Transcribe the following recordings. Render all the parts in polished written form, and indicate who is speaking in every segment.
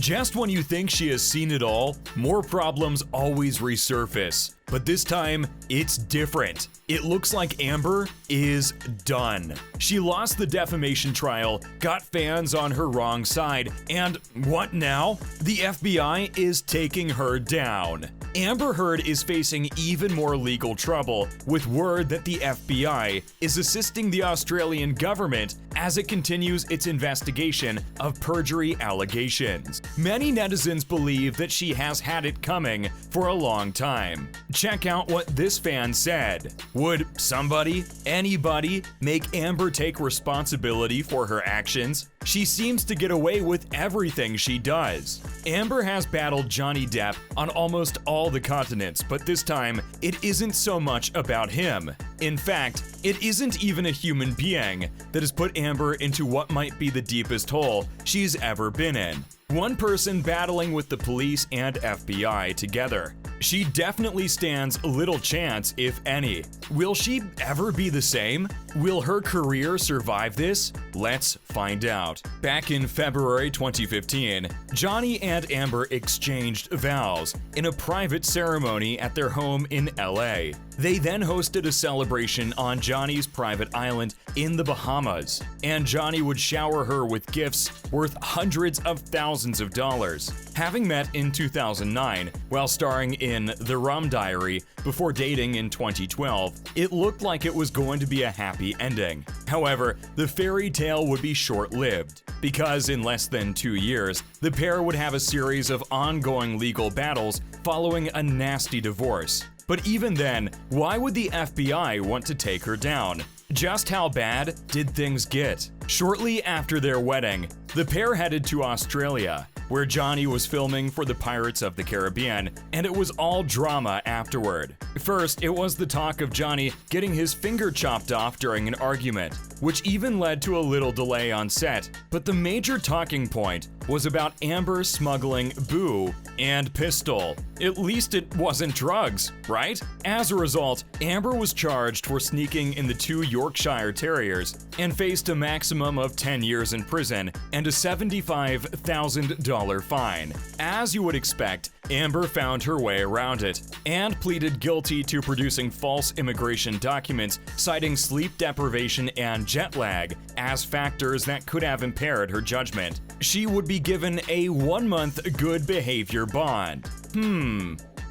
Speaker 1: Just when you think she has seen it all, more problems always resurface. But this time, it's different. It looks like Amber is done. She lost the defamation trial, got fans on her wrong side, and what now? The FBI is taking her down. Amber Heard is facing even more legal trouble with word that the FBI is assisting the Australian government as it continues its investigation of perjury allegations. Many netizens believe that she has had it coming for a long time. Check out what this fan said. Would somebody, anybody, make Amber take responsibility for her actions? She seems to get away with everything she does. Amber has battled Johnny Depp on almost all the continents, but this time, it isn't so much about him. In fact, it isn't even a human being that has put Amber into what might be the deepest hole she's ever been in. One person battling with the police and FBI together. She definitely stands little chance, if any. Will she ever be the same? Will her career survive this? Let's find out. Back in February 2015, Johnny and Amber exchanged vows in a private ceremony at their home in LA. They then hosted a celebration on Johnny's private island in the Bahamas, and Johnny would shower her with gifts worth hundreds of thousands of dollars. Having met in 2009 while starring in The Rum Diary before dating in 2012, it looked like it was going to be a happy ending. However, the fairy tale would be short-lived, because in less than 2 years, the pair would have a series of ongoing legal battles following a nasty divorce. But even then, why would the FBI want to take her down? Just how bad did things get? Shortly after their wedding, the pair headed to Australia, where Johnny was filming for the Pirates of the Caribbean, and it was all drama afterward. First, it was the talk of Johnny getting his finger chopped off during an argument, which even led to a little delay on set. But the major talking point was about Amber smuggling boo and pistol. At least it wasn't drugs, right? As a result, Amber was charged for sneaking in the 2 Yorkshire Terriers and faced a maximum of 10 years in prison and a $75,000 fine. As you would expect, Amber found her way around it and pleaded guilty to producing false immigration documents, citing sleep deprivation and jet lag as factors that could have impaired her judgment. She would be given a 1-month good behavior bond.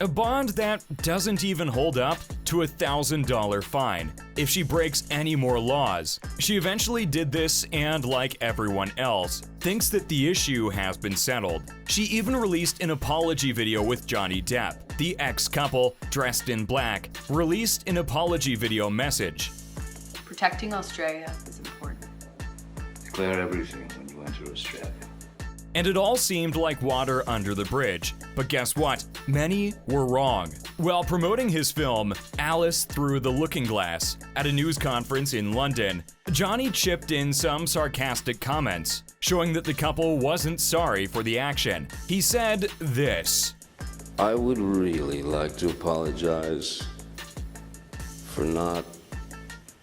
Speaker 1: A bond that doesn't even hold up to a $1,000 fine if she breaks any more laws. She eventually did this and, like everyone else, thinks that the issue has been settled. She even released an apology video with Johnny Depp. The ex-couple, dressed in black, released an apology video message.
Speaker 2: Protecting Australia is important.
Speaker 3: Declare everything when you enter Australia.
Speaker 1: And it all seemed like water under the bridge. But guess what? Many were wrong. While promoting his film, Alice Through the Looking Glass, at a news conference in London, Johnny chipped in some sarcastic comments, showing that the couple wasn't sorry for the action. He said this:
Speaker 4: I would really like to apologize for not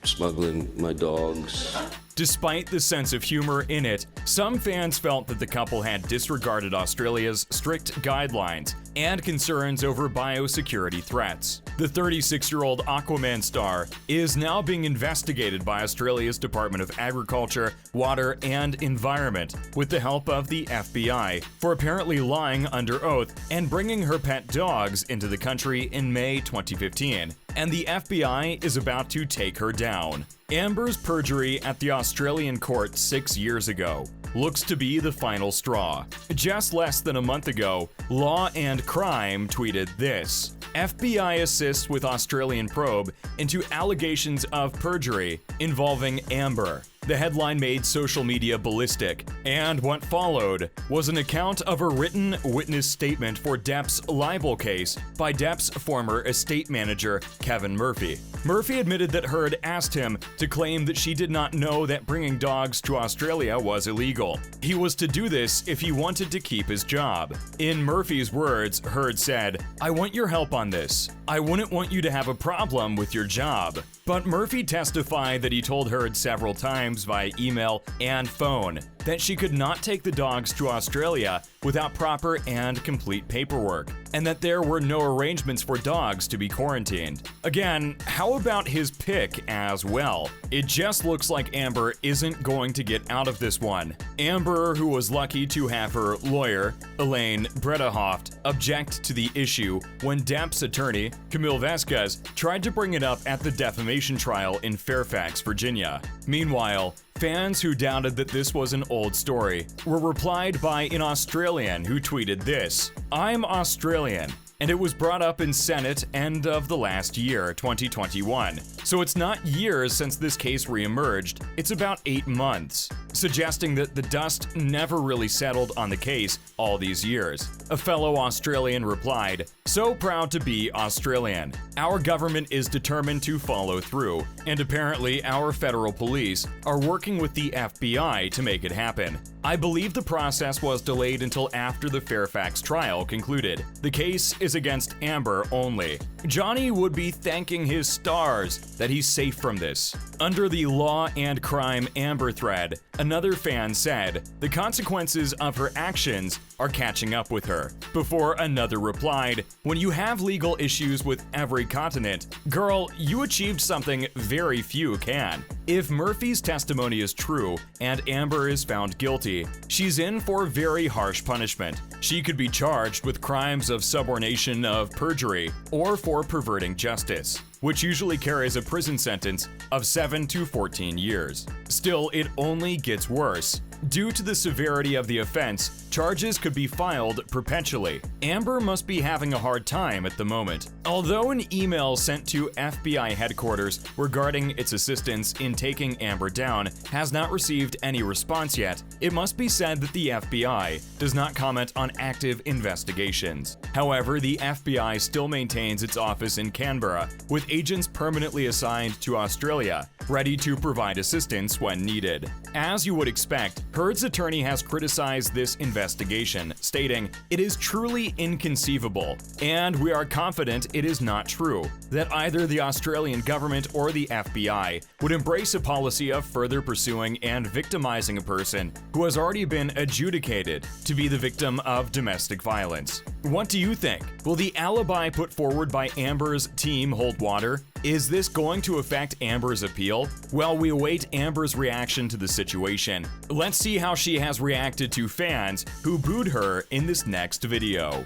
Speaker 4: smuggling my dogs.
Speaker 1: Despite the sense of humor in it, some fans felt that the couple had disregarded Australia's strict guidelines and concerns over biosecurity threats. The 36-year-old Aquaman star is now being investigated by Australia's Department of Agriculture, Water and Environment with the help of the FBI for apparently lying under oath and bringing her pet dogs into the country in May 2015. And the FBI is about to take her down. Amber's perjury at the Australian court 6 years ago looks to be the final straw. Just less than a month ago, Law and Crime tweeted this: FBI assists with Australian probe into allegations of perjury involving Amber. The headline made social media ballistic, and what followed was an account of a written witness statement for Depp's libel case by Depp's former estate manager, Kevin Murphy. Murphy admitted that Heard asked him to claim that she did not know that bringing dogs to Australia was illegal. He was to do this if he wanted to keep his job. In Murphy's words, Heard said, "I want your help on this. I wouldn't want you to have a problem with your job." But Murphy testified that he told Heard several times via email and phone that she could not take the dogs to Australia without proper and complete paperwork, and that there were no arrangements for dogs to be quarantined. Again, how about his pick as well? It just looks like Amber isn't going to get out of this one. Amber, who was lucky to have her lawyer, Elaine Bredehoft, object to the issue when Depp's attorney, Camille Vasquez, tried to bring it up at the defamation trial in Fairfax, Virginia. Meanwhile, fans who doubted that this was an old story were replied by an Australian who tweeted this: "I'm Australian, and it was brought up in Senate end of the last year, 2021. So it's not years since this case reemerged, it's about 8 months," suggesting that the dust never really settled on the case all these years. A fellow Australian replied, "So proud to be Australian. Our government is determined to follow through, and apparently our federal police are working with the FBI to make it happen. I believe the process was delayed until after the Fairfax trial concluded. The case is against Amber only. Johnny would be thanking his stars that he's safe from this." Under the Law and Crime Amber thread, another fan said, "The consequences of her actions are catching up with her," before another replied, "When you have legal issues with every continent, girl, you achieved something very few can. If Murphy's testimony is true and Amber is found guilty, she's in for very harsh punishment. She could be charged with crimes of subornation of perjury or for perverting justice, which usually carries a prison sentence of 7 to 14 years. Still, it only gets worse. Due to the severity of the offense, charges could be filed perpetually. Amber must be having a hard time at the moment." Although an email sent to FBI headquarters regarding its assistance in taking Amber down has not received any response yet, it must be said that the FBI does not comment on active investigations. However, the FBI still maintains its office in Canberra, with agents permanently assigned to Australia, ready to provide assistance when needed. As you would expect, Heard's attorney has criticized this investigation, stating, "It is truly inconceivable, and we are confident it is not true, that either the Australian government or the FBI would embrace a policy of further pursuing and victimizing a person who has already been adjudicated to be the victim of domestic violence." What do you think? Will the alibi put forward by Amber's team hold water? Is this going to affect Amber's appeal? Well, we await Amber's reaction to the situation. Let's see how she has reacted to fans who booed her in this next video.